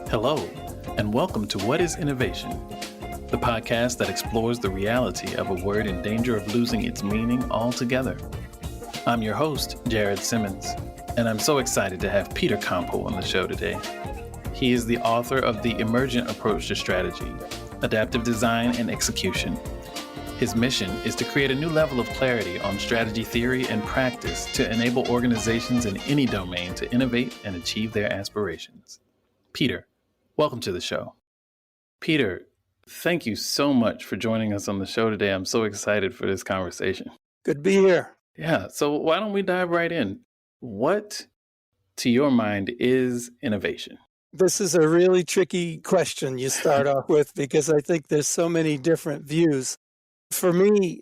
Hello, and welcome to What is Innovation, the podcast that explores the reality of a word in danger of losing its meaning altogether. I'm your host, Jared Simmons, and I'm so excited to have Peter Compo on the show today. He is the author of The Emergent Approach to Strategy, Adaptive Design and Execution. His mission is to create a new level of clarity on strategy theory and practice to enable organizations in any domain to innovate and achieve their aspirations. Peter, welcome to the show. Peter, thank you so much for joining us on the show today. I'm so excited for this conversation. Good to be here. Yeah, so why don't we dive right in? What, to your mind, is innovation? This is a really tricky question you start off with because I think there's so many different views. For me,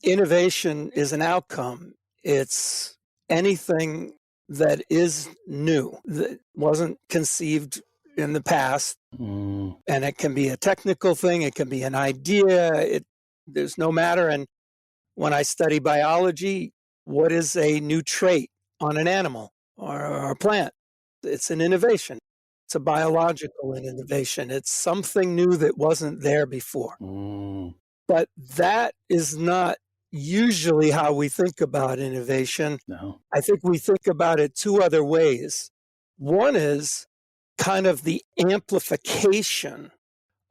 innovation is an outcome. It's anything that is new, that wasn't conceived in the past. And it can be a technical thing, it can be an idea, there's no matter. And when I study biology, what is a new trait on an animal or a plant? It's an innovation. It's a biological innovation. It's something new that wasn't there before. But that is not usually how we think about innovation. No. I think we think about it two other ways. One is kind of the amplification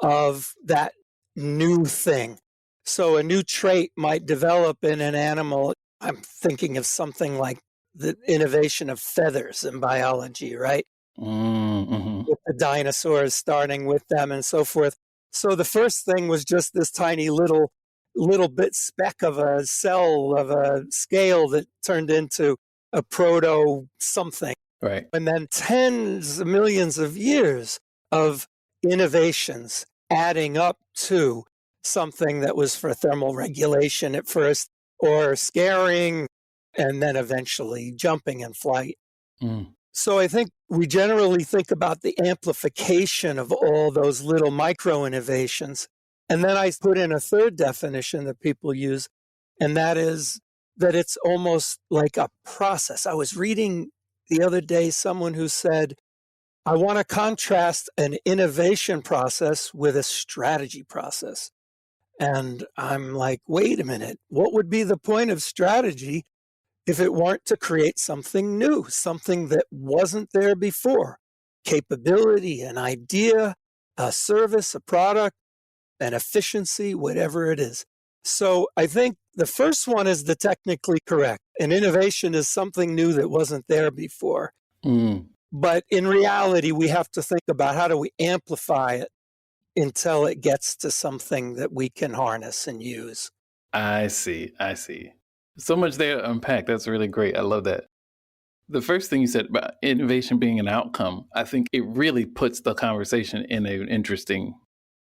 of that new thing. So a new trait might develop in an animal. I'm thinking of something like the innovation of feathers in biology, right? Mm-hmm. With the dinosaurs starting with them and so forth. So the first thing was just this tiny little bit speck of a cell of a scale that turned into a proto something. Right. And then tens of millions of years of innovations adding up to something that was for thermal regulation at first, or scaring, and then eventually jumping in flight. So I think we generally think about the amplification of all those little micro innovations. And then I put in a third definition that people use, and that is that it's almost like a process. I was reading the other day someone who said, I want to contrast an innovation process with a strategy process. And I'm like, wait a minute, what would be the point of strategy if it weren't to create something new, something that wasn't there before? Capability, an idea, a service, a product, an efficiency, whatever it is. So I think the first one is the technically correct. An innovation is something new that wasn't there before. But in reality, we have to think about how do we amplify it until it gets to something that we can harness and use. I see. So much there to unpack. That's really great. I love that. The first thing you said about innovation being an outcome, I think it really puts the conversation in an interesting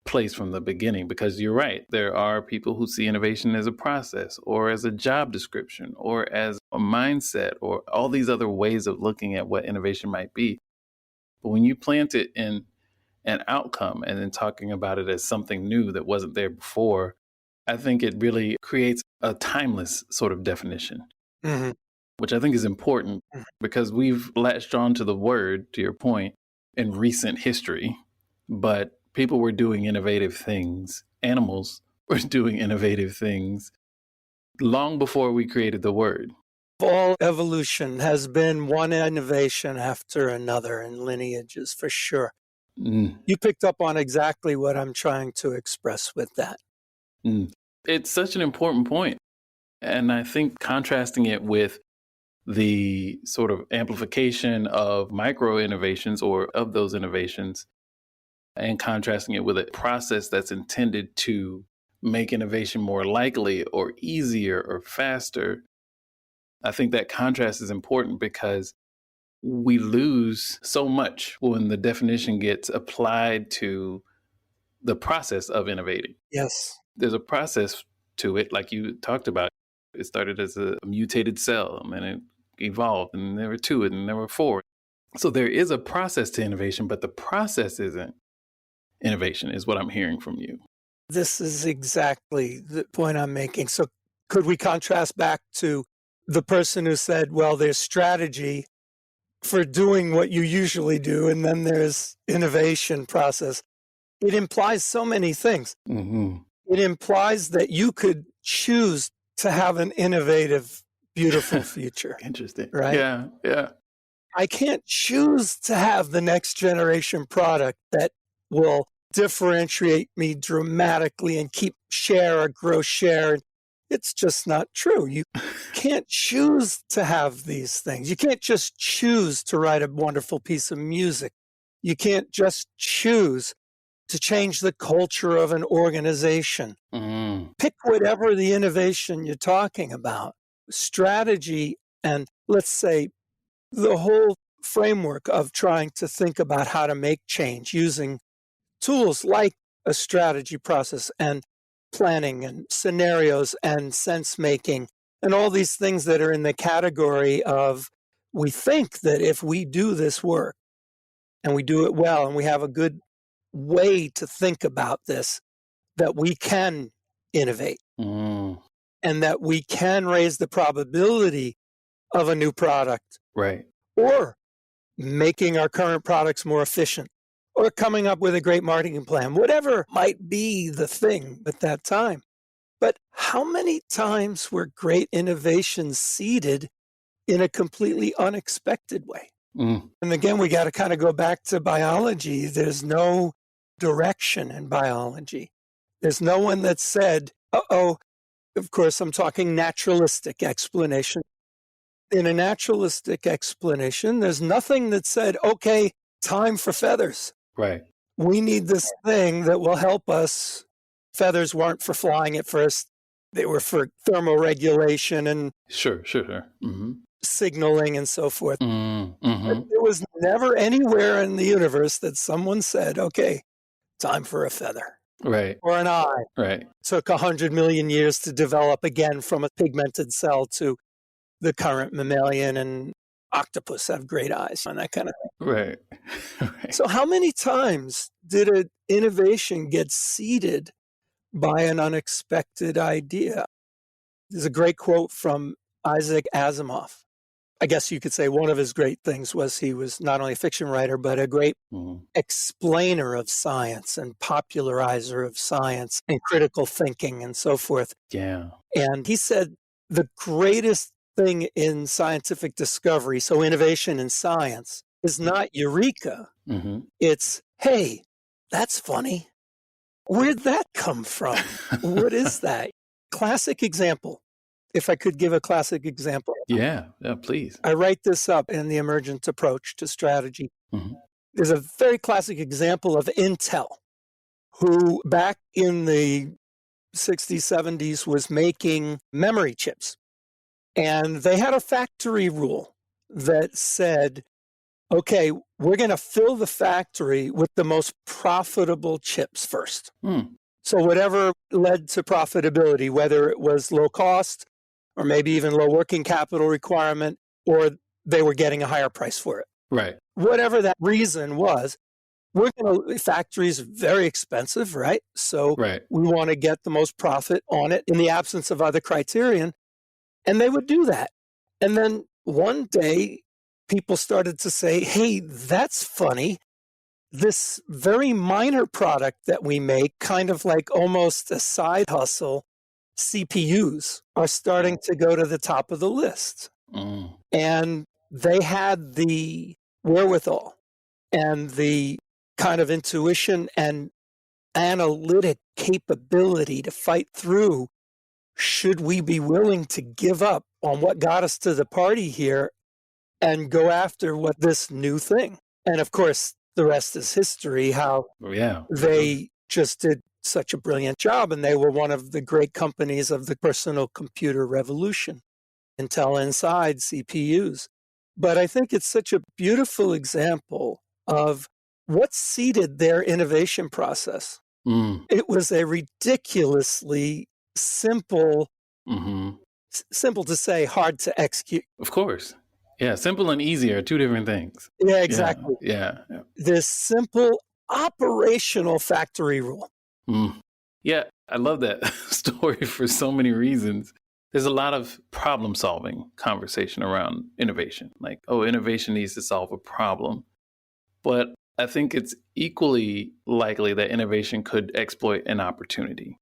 place from the beginning, because you're right. There are people who see innovation as a process or as a job description or as a mindset or all these other ways of looking at what innovation might be. But when you plant it in an outcome and then talking about it as something new that wasn't there before, I think it really creates a timeless sort of definition, which I think is important because we've latched on to the word, to your point, in recent history, but people were doing innovative things. Animals were doing innovative things long before we created the word. All evolution has been one innovation after another in lineages, for sure. You picked up on exactly what I'm trying to express with that. It's such an important point. And I think contrasting it with the sort of amplification of micro innovations or of those innovations, and contrasting it with a process that's intended to make innovation more likely or easier or faster, I think that contrast is important because we lose so much when the definition gets applied to the process of innovating. Yes. There's a process to it, like you talked about. It started as a mutated cell, and then it evolved, and there were two, and there were four. So there is a process to innovation, but the process isn't innovation, is what I'm hearing from you. This is exactly the point I'm making. So could we contrast back to the person who said, well, there's strategy for doing what you usually do, and then there's innovation process. It implies so many things. Mm-hmm. It implies that you could choose to have an innovative, beautiful future, Interesting. right? Yeah, yeah. I can't choose to have the next generation product that will differentiate me dramatically and keep share or grow share. It's just not true. You can't choose to have these things. You can't just choose to write a wonderful piece of music. You can't just choose to change the culture of an organization. Mm. Pick whatever the innovation you're talking about. Strategy and, let's say, the whole framework of trying to think about how to make change using tools like a strategy process and planning and scenarios and sense making and all these things that are in the category of, we think that if we do this work and we do it well and we have a good way to think about this, that we can innovate Mm. and that we can raise the probability of a new product Right. or making our current products more efficient or coming up with a great marketing plan, whatever might be the thing at that time. But how many times were great innovations seeded in a completely unexpected way? Mm. And again, we got to kind of go back to biology. There's no direction in biology. There's no one that said, uh-oh, of course, I'm talking naturalistic explanation. In a naturalistic explanation, there's nothing that said, okay, time for feathers. Right. We need this thing that will help us. Feathers weren't for flying at first. They were for thermoregulation and Sure. Mm-hmm. signaling and so forth. Mm-hmm. But there was never anywhere in the universe that someone said, okay, time for a feather Right. or an eye. Right. Took 100 million years to develop again from a pigmented cell to the current mammalian, and octopus have great eyes and that kind of thing. Right. Right. So how many times did an innovation get seeded by an unexpected idea? There's a great quote from Isaac Asimov. I guess you could say one of his great things was he was not only a fiction writer, but a great Mm-hmm. explainer of science and popularizer of science and critical thinking and so forth. Yeah. And he said the greatest thing in scientific discovery, so innovation in science, is not eureka. Mm-hmm. It's, hey, that's funny. Where'd that come from? What is that? Classic example. If I could give a classic example. Yeah. Yeah. Please. I write this up in the Emergent Approach to Strategy. Mm-hmm. There's a very classic example of Intel, who back in the 60s, 70s was making memory chips. And they had a factory rule that said, okay, we're going to fill the factory with the most profitable chips first. Mm. So whatever led to profitability, whether it was low cost or maybe even low working capital requirement, or they were getting a higher price for it. Right. Whatever that reason was, factories are very expensive, right? So Right. we want to get the most profit on it in the absence of other criterion. And they would do that. And then one day, people started to say, hey, that's funny. This very minor product that we make, kind of like almost a side hustle, CPUs, are starting to go to the top of the list. Mm. And they had the wherewithal and the kind of intuition and analytic capability to fight through. Should we be willing to give up on what got us to the party here and go after what this new thing? And of course, the rest is history, how Yeah. they just did such a brilliant job. And they were one of the great companies of the personal computer revolution, Intel Inside CPUs. But I think it's such a beautiful example of what seeded their innovation process. Mm. It was a ridiculously simple, Mm-hmm. simple to say, hard to execute. Of course. Yeah. Simple and easy are two different things. Yeah, exactly. Yeah. Yeah. This simple operational factory rule. Mm. Yeah. I love that story for so many reasons. there's a lot of problem solving conversation around innovation. Like, oh, innovation needs to solve a problem. But I think it's equally likely that innovation could exploit an opportunity.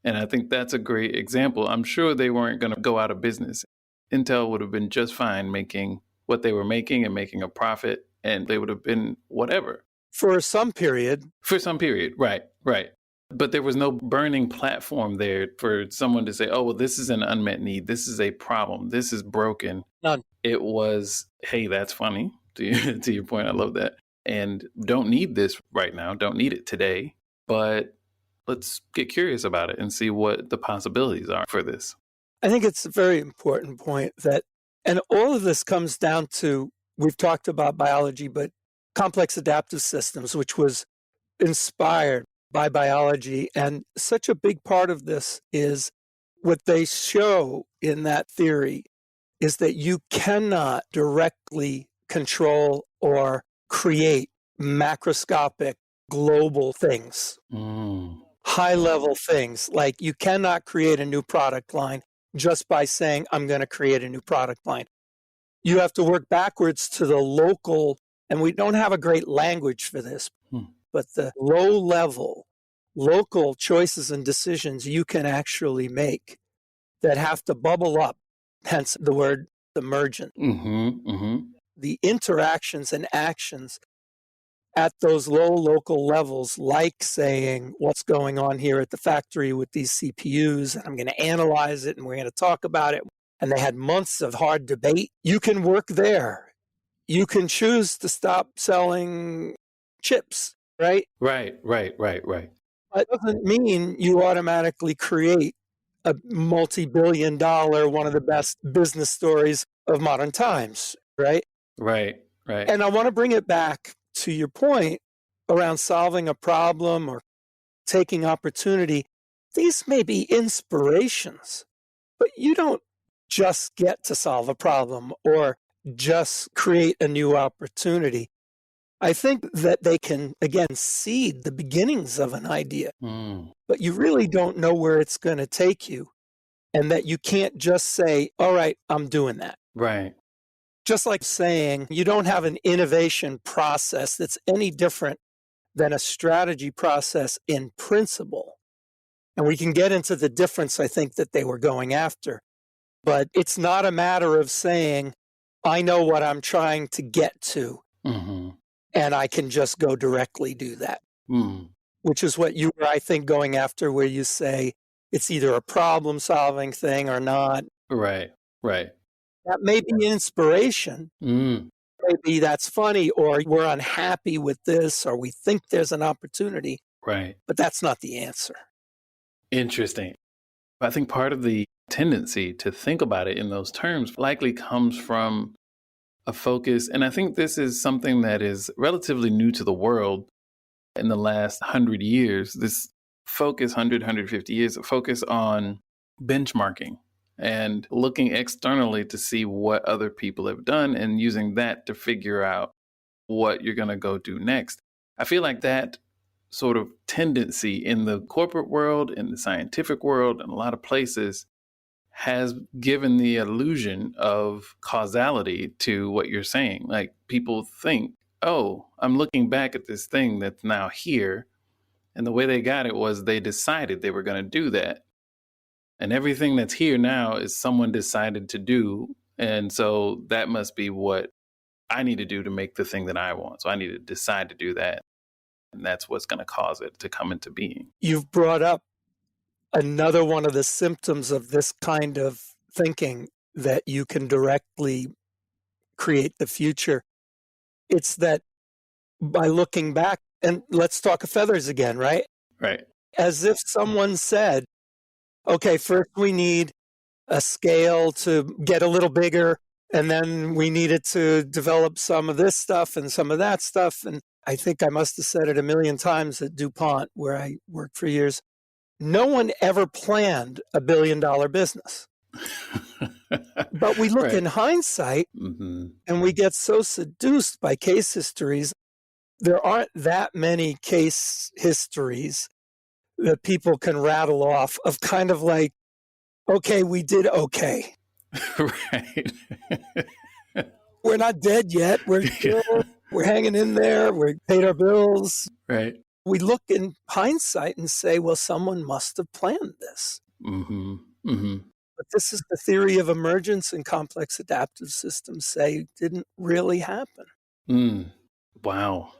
And I think that's a great example. I'm sure they weren't going to go out of business. Intel would have been just fine making what they were making and making a profit, and they would have been whatever. For some period. For some period, right, right. But there was no burning platform there for someone to say, oh, well, this is an unmet need. This is a problem. This is broken. None. It was, hey, that's funny. To your point, I love that. And don't need this right now. Don't need it today. But let's get curious about it and see what the possibilities are for this. I think it's a very important point that, and all of this comes down to, we've talked about biology, but complex adaptive systems, which was inspired by biology. And such a big part of this is what they show in that theory is that you cannot directly control or create macroscopic global things, high level things. Like you cannot create a new product line just by saying, I'm going to create a new product line. You have to work backwards to the local, and we don't have a great language for this, but the low level, local choices and decisions you can actually make that have to bubble up, hence the word emergent. The interactions and actions at those low local levels, like saying what's going on here at the factory with these CPUs, and I'm going to analyze it and we're going to talk about it. And they had months of hard debate. You can work there. You can choose to stop selling chips, right? Right. That doesn't mean you automatically create a multi-billion-dollar, one of the best business stories of modern times, right? Right. And I want to bring it back to your point around solving a problem or taking opportunity. These may be inspirations, but you don't just get to solve a problem or just create a new opportunity. I think that they can, again, seed the beginnings of an idea, but you really don't know where it's going to take you, and that you can't just say, all right, I'm doing that. Right. Just like saying you don't have an innovation process that's any different than a strategy process in principle. And we can get into the difference, I think, that they were going after. But it's not a matter of saying, I know what I'm trying to get to, and I can just go directly do that, which is what you were, I think, going after, where you say it's either a problem-solving thing or not. Right. That may be inspiration. Maybe that's funny, or we're unhappy with this, or we think there's an opportunity. Right. But that's not the answer. Interesting. I think part of the tendency to think about it in those terms likely comes from a focus. And I think this is something that is relatively new to the world in the last 100 years. This focus, 150 years, a focus on benchmarking and looking externally to see what other people have done and using that to figure out what you're going to go do next. I feel like that sort of tendency in the corporate world, in the scientific world, in a lot of places has given the illusion of causality to what you're saying. Like people think, oh, I'm looking back at this thing that's now here. And the way they got it was they decided they were going to do that. And everything that's here now is someone decided to do. And so that must be what I need to do to make the thing that I want. So I need to decide to do that. And that's what's going to cause it to come into being. You've brought up another one of the symptoms of this kind of thinking that you can directly create the future. It's that by looking back, and let's talk of feathers again, right? Right. As if someone said, okay, first we need a scale to get a little bigger, and then we needed to develop some of this stuff and some of that stuff. And I think I must have said it a million times at DuPont, where I worked for years. No one ever planned $1 billion business. But we look in hindsight and we get so seduced by case histories. There aren't that many case histories that people can rattle off of kind of like okay, we did okay. Right. We're not dead yet. We're Yeah. still, we're hanging in there. We paid our bills. Right. We look in hindsight and say, well, someone must have planned this. Mm-hmm. Mm-hmm. But this is the theory of emergence, and complex adaptive systems say didn't really happen. Mm. Wow.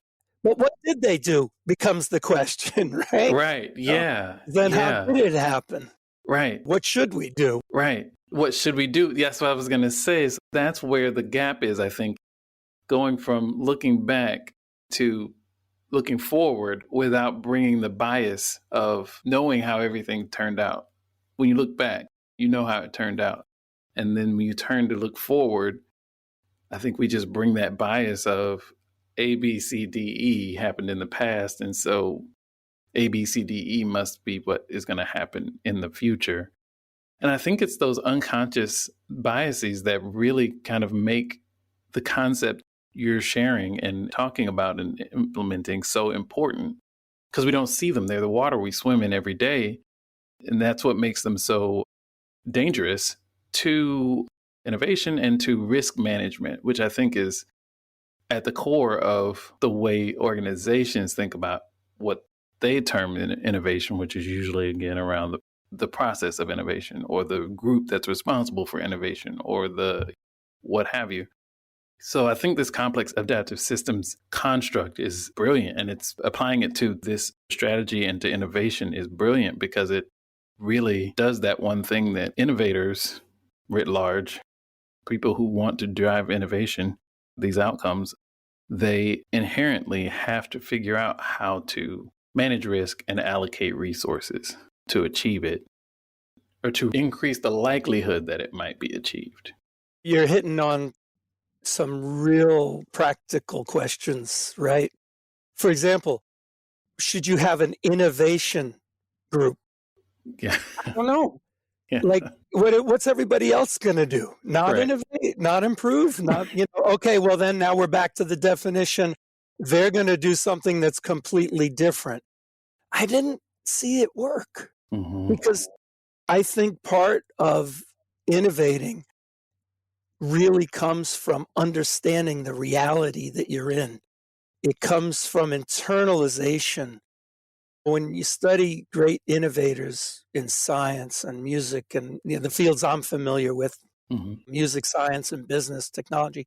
But what did they do becomes the question, right? Right. Yeah. Then how Yeah. did it happen? Right. What should we do? Right. What should we do? That's what I was going to say. Is that's where the gap is, I think, going from looking back to looking forward without bringing the bias of knowing how everything turned out. When you look back, you know how it turned out. And then when you turn to look forward, I think we just bring that bias of A, B, C, D, E happened in the past. And so A, B, C, D, E must be what is going to happen in the future. And I think it's those unconscious biases that really kind of make the concept you're sharing and talking about and implementing so important, because we don't see them. They're the water we swim in every day. And that's what makes them so dangerous to innovation and to risk management, which I think is at the core of the way organizations think about what they term innovation, which is usually, again, around the process of innovation or the group that's responsible for innovation or the what have you. So I think this complex adaptive systems construct is brilliant, and it's applying it to this strategy and to innovation is brilliant because it really does that one thing that innovators writ large, people who want to drive innovation, these outcomes, they inherently have to figure out how to manage risk and allocate resources to achieve it or to increase the likelihood that it might be achieved. You're hitting on some real practical questions, right? For example, should you have an innovation group? Yeah. I don't know. Yeah. Like, what's everybody else going to do? Not Right. innovate, not improve, not, okay, well, then now we're back to the definition. They're going to do something that's completely different. I didn't see it work because I think part of innovating really comes from understanding the reality that you're in. It comes from internalization. When you study great innovators in science and music and the fields I'm familiar with, music, science, and business, technology,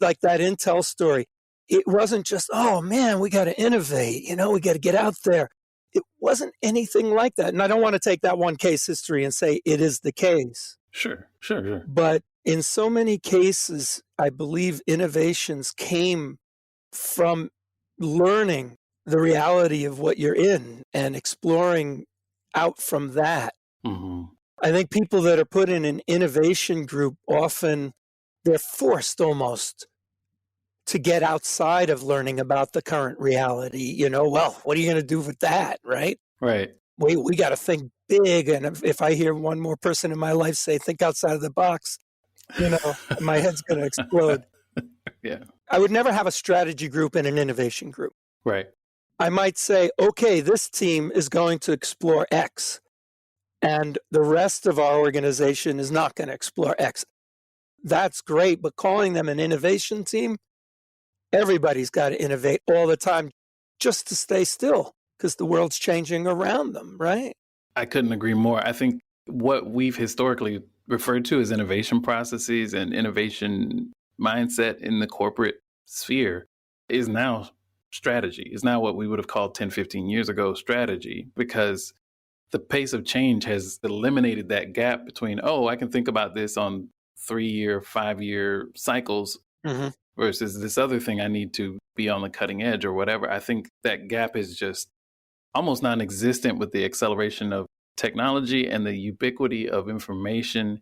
like that Intel story, it wasn't just, oh man, we got to innovate, we got to get out there. It wasn't anything like that. And I don't want to take that one case history and say it is the case. Sure. But in so many cases, I believe innovations came from learning the reality of what you're in and exploring out from that. I think people that are put in an innovation group often, they're forced almost to get outside of learning about the current reality. Well, what are you going to do with that, right? Right. We got to think big. And if I hear one more person in my life say, think outside of the box, my head's going to explode. Yeah. I would never have a strategy group and an innovation group. Right. I might say, okay, this team is going to explore X, and the rest of our organization is not going to explore X. That's great, but calling them an innovation team, everybody's got to innovate all the time just to stay still because the world's changing around them, right? I couldn't agree more. I think what we've historically referred to as innovation processes and innovation mindset in the corporate sphere is now strategy, is now what we would have called 10, 15 years ago strategy, because the pace of change has eliminated that gap between, I can think about this on 3-year, 5-year cycles versus this other thing I need to be on the cutting edge or whatever. I think that gap is just almost non-existent with the acceleration of technology and the ubiquity of information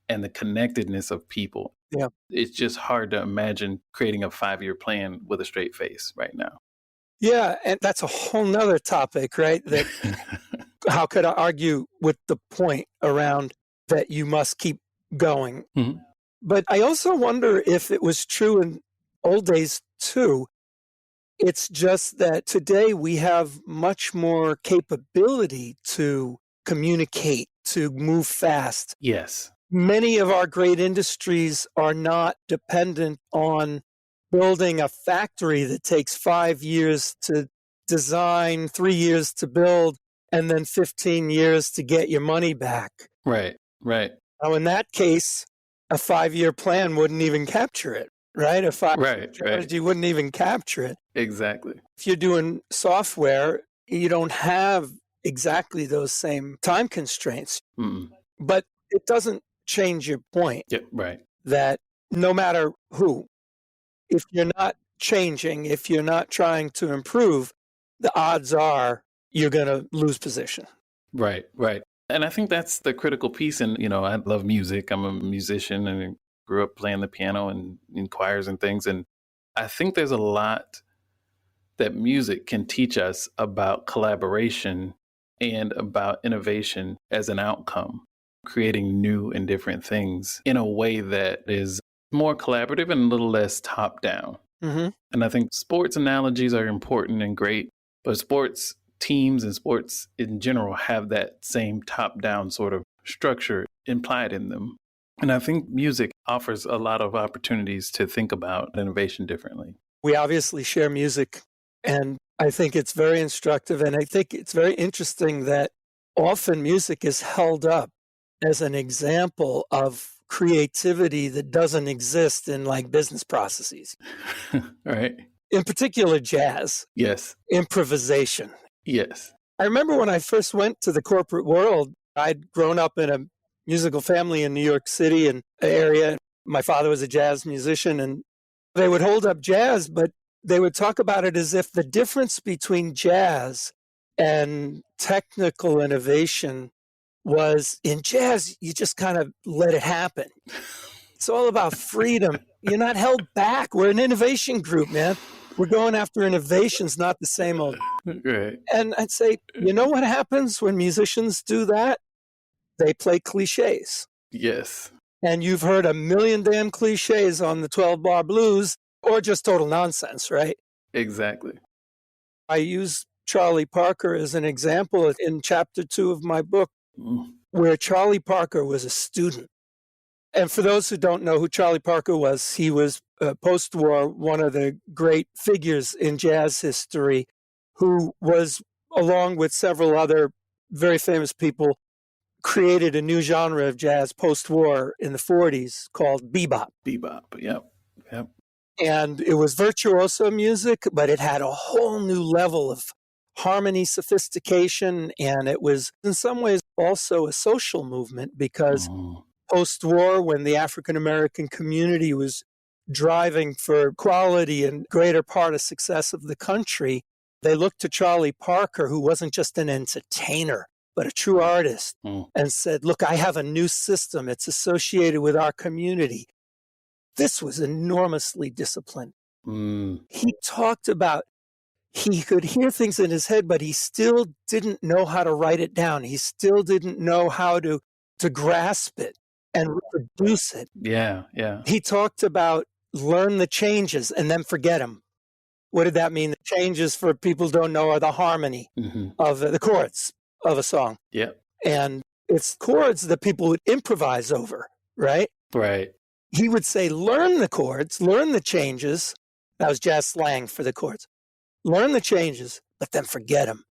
and the connectedness of people. Yeah. It's just hard to imagine creating a 5-year plan with a straight face right now. Yeah, and that's a whole nother topic, right? That how could I argue with the point around that you must keep going? But I also wonder if it was true in old days too. It's just that today we have much more capability to communicate to move fast. Yes. Many of our great industries are not dependent on building a factory that takes 5 years to design, 3 years to build, and then 15 years to get your money back. Right. Right. Now, in that case, a 5-year plan wouldn't even capture it, right? A 5-year strategy wouldn't even capture it. Exactly. If you're doing software, you don't have exactly those same time constraints. Mm-mm. But it doesn't change your point Yeah, right. that no matter who, if you're not changing, if you're not trying to improve, the odds are you're going to lose position. Right, right. And I think that's the critical piece. And, I love music. I'm a musician and grew up playing the piano and in choirs and things. And I think there's a lot that music can teach us about collaboration and about innovation as an outcome, creating new and different things in a way that is more collaborative and a little less top down. Mm-hmm. And I think sports analogies are important and great, but sports teams and sports in general have that same top down sort of structure implied in them. And I think music offers a lot of opportunities to think about innovation differently. We obviously share music, and I think it's very instructive. And I think it's very interesting that often music is held up as an example of creativity that doesn't exist in like business processes. Right. In particular, jazz. Yes. Improvisation. Yes. I remember when I first went to the corporate world, I'd grown up in a musical family in New York City and area. My father was a jazz musician, and they would hold up jazz, but they would talk about it as if the difference between jazz and technical innovation was in jazz, you just kind of let it happen. It's all about freedom. You're not held back. We're an innovation group, man. We're going after innovations, not the same old. Right. And I'd say, you know what happens when musicians do that? They play cliches. Yes. And you've heard a million damn cliches on the 12-bar blues or just total nonsense, right? Exactly. I use Charlie Parker as an example in chapter 2 of my book, where Charlie Parker was a student. And for those who don't know who Charlie Parker was, he was post-war one of the great figures in jazz history who was, along with several other very famous people, created a new genre of jazz post-war in the 40s called bebop. Bebop, yep. And it was virtuoso music, but it had a whole new level of harmony, sophistication, and it was in some ways also a social movement because post-war, when the African-American community was driving for equality and greater part of success of the country, they looked to Charlie Parker, who wasn't just an entertainer, but a true artist, and said, look, I have a new system. It's associated with our community. This was enormously disciplined. He talked about he could hear things in his head, but he still didn't know how to write it down. He still didn't know how to grasp it and reproduce it. Yeah. He talked about learn the changes and then forget them. What did that mean? The changes, for people who don't know, are the harmony of the chords of a song. Yeah. And it's chords that people would improvise over, right? Right. He would say, learn the chords, learn the changes. That was jazz slang for the chords. Learn the changes, but then forget them.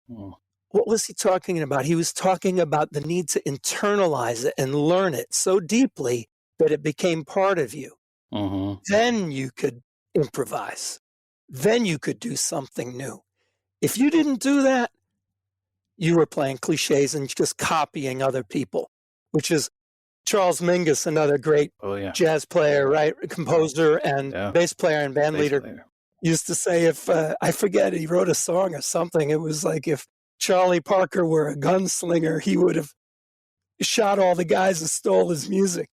What was he talking about? He was talking about the need to internalize it and learn it so deeply that it became part of you. Then you could improvise. Then you could do something new. If you didn't do that, you were playing cliches and just copying other people, which is Charles Mingus, another great jazz player, right? Composer and bass player and band leader, used to say, if I forget, he wrote a song or something. It was like, if Charlie Parker were a gunslinger, he would have shot all the guys that stole his music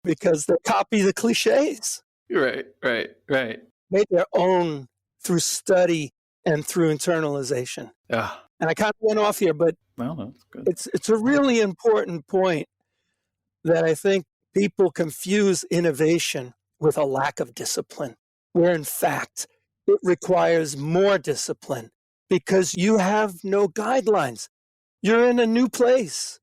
because they copy the cliches. Right. Made their own through study and through internalization. Yeah. And I kind of went off here, but that's good. It's a really important point that I think people confuse innovation with a lack of discipline, where in fact it requires more discipline because you have no guidelines. You're in a new place.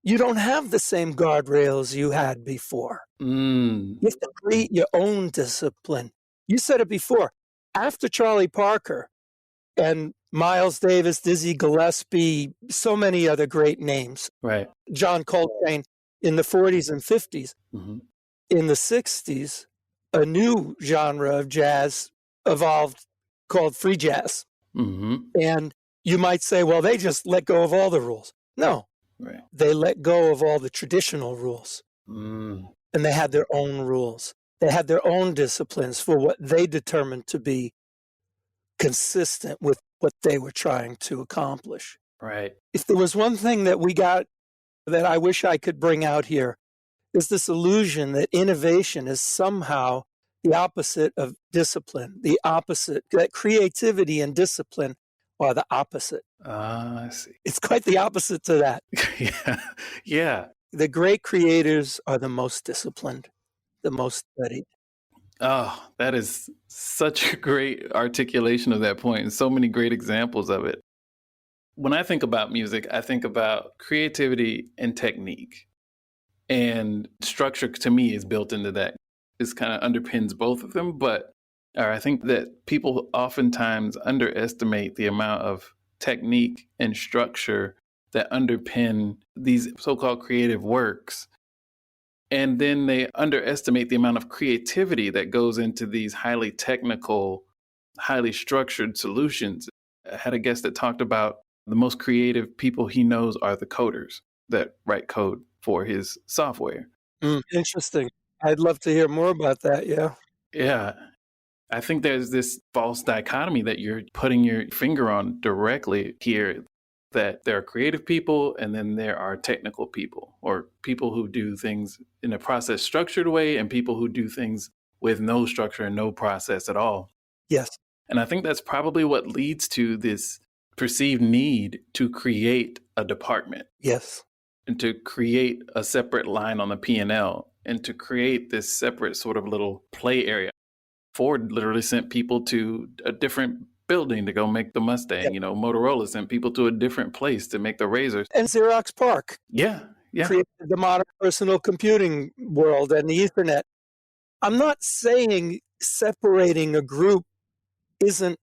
you don't have the same guardrails you had before. Mm, You have to create your own discipline. You said it before. After Charlie Parker and Miles Davis, Dizzy Gillespie, so many other great names, right. John Coltrane in the 40s and 50s, Hmm. in the 60s, a new genre of jazz evolved called free jazz. Hmm. And you might say, well, they just let go of all the rules. No, Right. they let go of all the traditional rules Mm, and they had their own rules. They had their own disciplines for what they determined to be consistent with what they were trying to accomplish. right. If there was one thing that we got that I wish I could bring out here, is this illusion that innovation is somehow the opposite of discipline, the opposite, that creativity and discipline are the opposite. Ah, I see. It's quite the opposite to that. Yeah. Yeah. The great creators are the most disciplined, the most studied. Oh, that is such a great articulation of that point and so many great examples of it. When I think about music, I think about creativity and technique. And structure to me is built into that. This kind of underpins both of them. But or I think that people oftentimes underestimate the amount of technique and structure that underpin these so called creative works. And then they underestimate the amount of creativity that goes into these highly technical, highly structured solutions. I had a guest that talked about the most creative people he knows are the coders that write code for his software. Interesting. I'd love to hear more about that. Yeah. Yeah. I think there's this false dichotomy that you're putting your finger on directly here, that there are creative people and then there are technical people, or people who do things in a process structured way and people who do things with no structure and no process at all. Yes. And I think that's probably what leads to this perceived need to create a department Yes. and to create a separate line on the P&L and to create this separate sort of little play area. Ford literally sent people to a different building to go make the Mustang. Yep. You know, Motorola sent people to a different place to make the Razors. And Xerox PARC Yeah, yeah. created the modern personal computing world and the Ethernet. I'm not saying separating a group isn't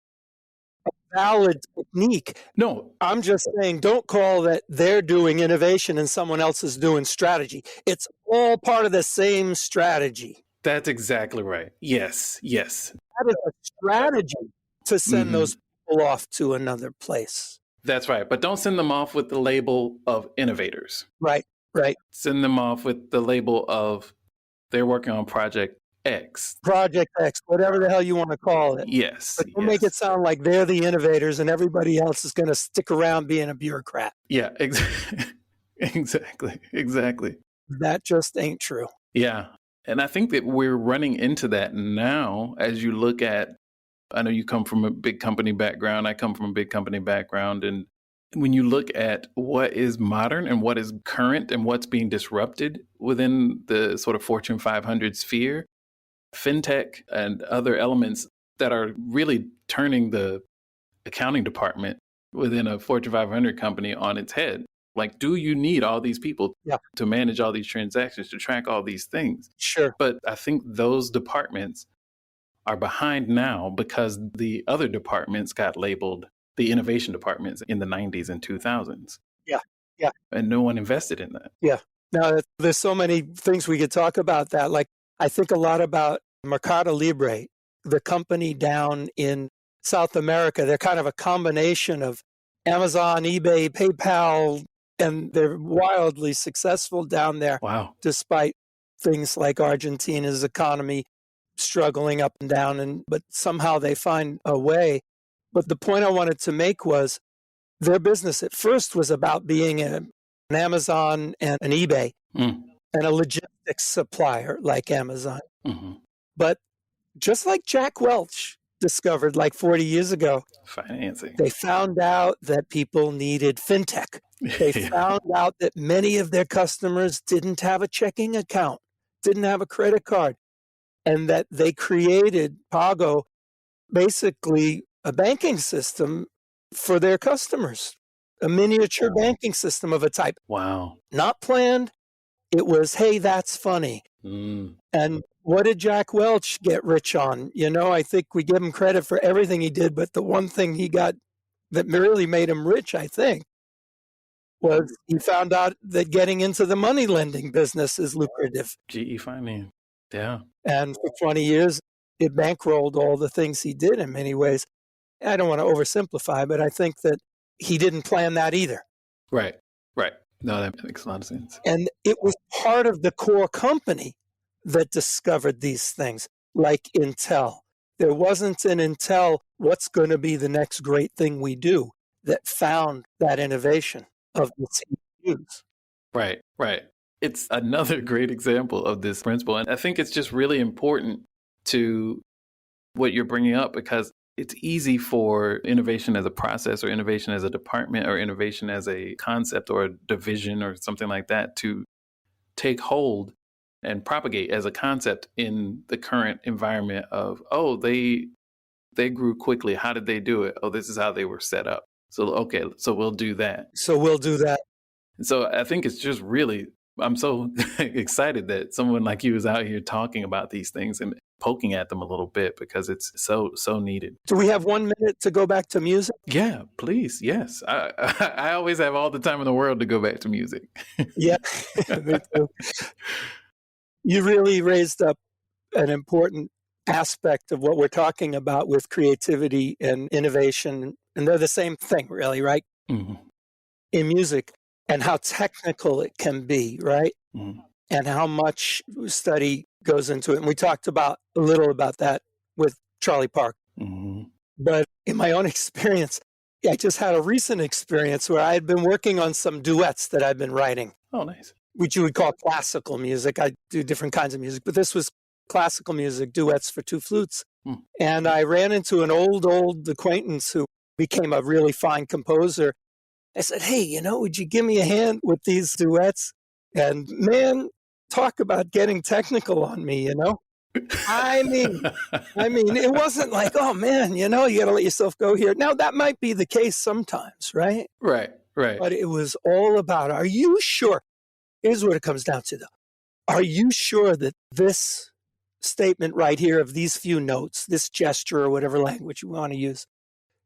a valid technique. No, I'm just saying don't call that they're doing innovation and someone else is doing strategy. It's all part of the same strategy. that's exactly right. Yes, yes. That is a strategy to send Mhm. those people off to another place. That's right. But don't send them off with the label of innovators. Right, right. Send them off with the label of they're working on Project X. Project X, whatever the hell you want to call it. Yes. But don't yes. make it sound like they're the innovators and everybody else is going to stick around being a bureaucrat. Yeah, exactly. Exactly. That just ain't true. Yeah. And I think that we're running into that now as you look at, I know you come from a big company background. I come from a big company background. And when you look at what is modern and what is current and what's being disrupted within the sort of Fortune 500 sphere, fintech and other elements that are really turning the accounting department within a Fortune 500 company on its head. Like, do you need all these people to manage all these transactions, to track all these things? Sure. But I think those departments are behind now because the other departments got labeled the innovation departments in the 90s and 2000s. Yeah, yeah. And no one invested in that. Yeah. Now, there's so many things we could talk about that. Like, I think a lot about Mercado Libre, the company down in South America. They're kind of a combination of Amazon, eBay, PayPal, and they're wildly successful down there. Wow. Despite things like Argentina's economy struggling up and down, but somehow they find a way. But the point I wanted to make was their business at first was about being an Amazon and an eBay and a logistics supplier like Amazon. Mm-hmm. But just like Jack Welch discovered like 40 years ago, financing. They found out that people needed fintech. They found out that many of their customers didn't have a checking account, didn't have a credit card, and that they created Pago, basically a banking system for their customers. a miniature banking system of a type. Wow. Not planned. It was, hey, that's funny. And what did Jack Welch get rich on? I think we give him credit for everything he did, but the one thing he got that really made him rich, I think, was he found out that getting into the money lending business is lucrative. GE Finance. Yeah. And for 20 years, it bankrolled all the things he did in many ways. I don't want to oversimplify, but I think that he didn't plan that either. Right. No, that makes a lot of sense. And it was part of the core company that discovered these things, like Intel. There wasn't an Intel, what's going to be the next great thing we do, that found that innovation of the CPUs. Right. It's another great example of this principle. And I think it's just really important to what you're bringing up, because it's easy for innovation as a process or innovation as a department or innovation as a concept or a division or something like that to take hold and propagate as a concept in the current environment of, oh, they grew quickly. How did they do it? Oh, this is how they were set up. So, okay, so we'll do that. So I think it's just really, I'm so excited that someone like you is out here talking about these things and poking at them a little bit, because it's so needed. Do we have 1 minute to go back to music? Yeah, please. Yes. I always have all the time in the world to go back to music. Yeah, me too. You really raised up an important aspect of what we're talking about with creativity and innovation. And they're the same thing, really, right? Mm-hmm. In music, and how technical it can be, right? Mm-hmm. And how much study goes into it. And we talked a little about that with Charlie Park. Mm-hmm. But in my own experience, I just had a recent experience where I had been working on some duets that I've been writing. Oh, nice. Which you would call classical music. I do different kinds of music, but this was classical music, duets for two flutes. And I ran into an old acquaintance who became a really fine composer. I said, hey, would you give me a hand with these duets? And man, talk about getting technical on me, I mean, it wasn't like, oh man, you got to let yourself go here. Now that might be the case sometimes, right? Right. But it was all about, are you sure? Here's what it comes down to, though. Are you sure that this statement right here of these few notes, this gesture or whatever language you want to use,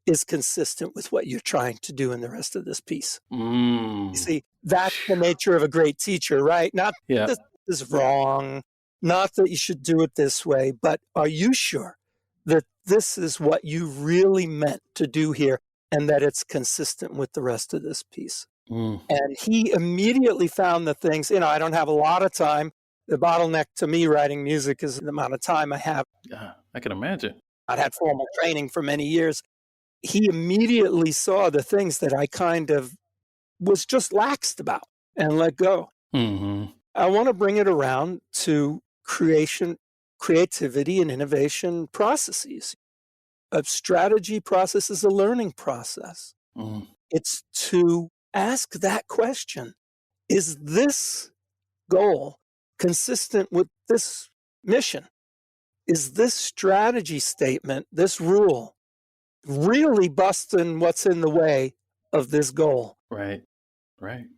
is consistent with what you're trying to do in the rest of this piece? You see, that's the nature of a great teacher, right? Not that this is wrong, not that you should do it this way, but are you sure that this is what you really meant to do here and that it's consistent with the rest of this piece? And he immediately found the things, I don't have a lot of time. The bottleneck to me writing music is the amount of time I have. I can imagine. I'd had formal training for many years. He immediately saw the things that I kind of was just laxed about and let go. Mm-hmm. I want to bring it around to creativity and innovation processes. A strategy process is a learning process. It's to ask that question. Is this goal consistent with this mission? Is this strategy statement, this rule, really busting what's in the way of this goal? Right.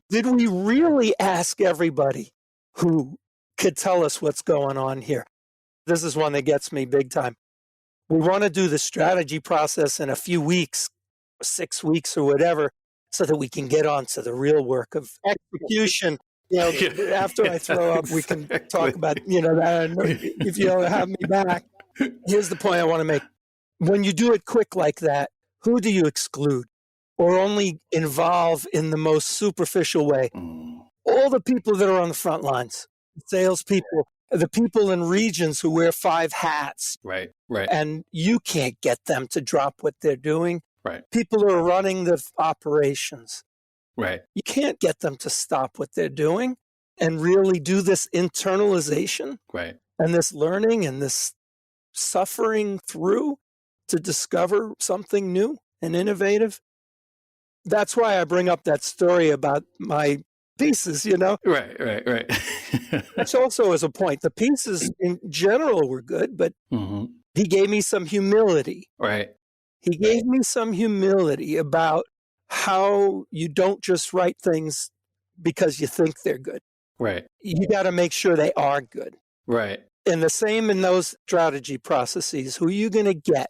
Did we really ask everybody who could tell us what's going on here? This is one that gets me big time. We want to do the strategy process in a few weeks, 6 weeks or whatever, so that we can get on to the real work of execution. After I throw up, we can talk about, that if you'll have me back. Here's the point I want to make. When you do it quick like that, who do you exclude or only involve in the most superficial way? All the people that are on the front lines, salespeople, the people in regions who wear 5 hats. Right. And you can't get them to drop what they're doing. Right. People who are running the operations. Right. You can't get them to stop what they're doing and really do this internalization. Right. And this learning and this suffering through to discover something new and innovative. That's why I bring up that story about my pieces, Right. That's also as a point. The pieces in general were good, but he gave me some humility. Right. He gave me some humility about how you don't just write things because you think they're good. Right. You got to make sure they are good. Right. And the same in those strategy processes. Who are you going to get?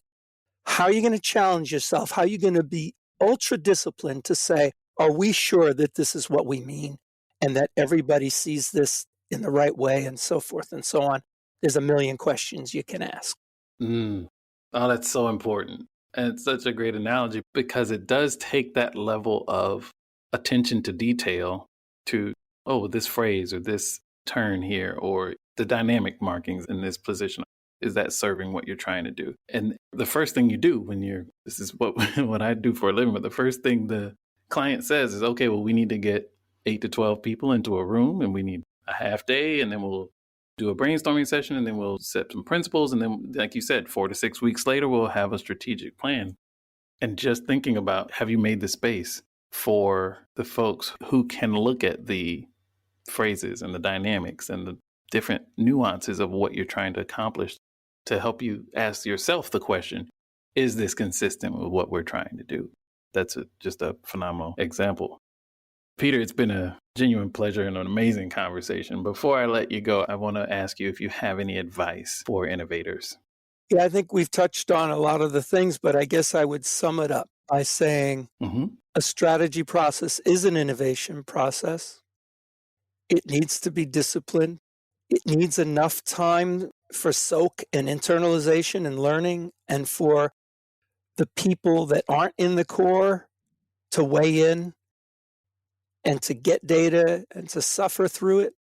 How are you going to challenge yourself? How are you going to be ultra disciplined to say, are we sure that this is what we mean and that everybody sees this in the right way and so forth and so on? There's a million questions you can ask. Oh, that's so important. And it's such a great analogy because it does take that level of attention to detail to, oh, this phrase or this turn here or the dynamic markings in this position. Is that serving what you're trying to do? And the first thing you do when this is what I do for a living, but the first thing the client says is, okay, well, we need to get 8 to 12 people into a room and we need a half day and then we'll do a brainstorming session and then we'll set some principles. And then, like you said, 4 to 6 weeks later, we'll have a strategic plan. And just thinking about, have you made the space for the folks who can look at the phrases and the dynamics and the different nuances of what you're trying to accomplish to help you ask yourself the question, is this consistent with what we're trying to do? That's just a phenomenal example. Peter, it's been a genuine pleasure and an amazing conversation. Before I let you go, I want to ask you if you have any advice for innovators. Yeah, I think we've touched on a lot of the things, but I guess I would sum it up by saying a strategy process is an innovation process. It needs to be disciplined. It needs enough time for soak and internalization and learning, and for the people that aren't in the core to weigh in and to get data and to suffer through it.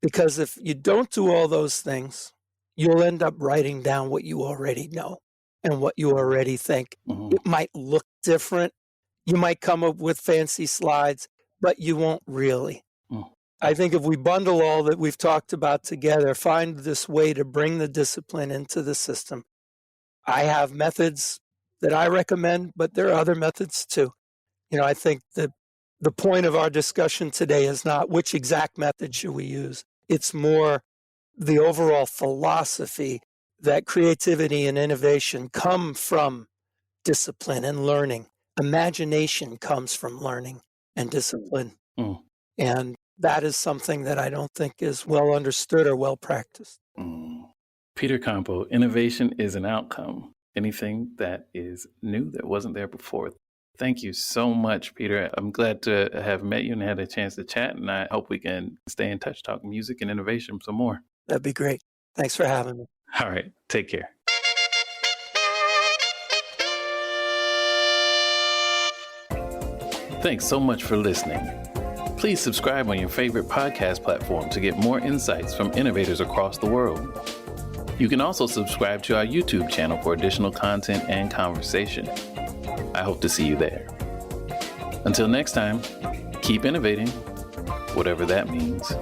Because if you don't do all those things, you'll end up writing down what you already know and what you already think. It might look different. You might come up with fancy slides, but you won't really. I think if we bundle all that we've talked about together, find this way to bring the discipline into the system. I have methods that I recommend, but there are other methods too. I think that the point of our discussion today is not which exact method should we use. It's more the overall philosophy that creativity and innovation come from discipline and learning. Imagination comes from learning and discipline. And that is something that I don't think is well understood or well practiced. Peter Compo, innovation is an outcome. Anything that is new that wasn't there before. Thank you so much, Peter. I'm glad to have met you and had a chance to chat, and I hope we can stay in touch, talk music and innovation some more. That'd be great. Thanks for having me. All right. Take care. Thanks so much for listening. Please subscribe on your favorite podcast platform to get more insights from innovators across the world. You can also subscribe to our YouTube channel for additional content and conversation. I hope to see you there. Until next time, keep innovating, whatever that means.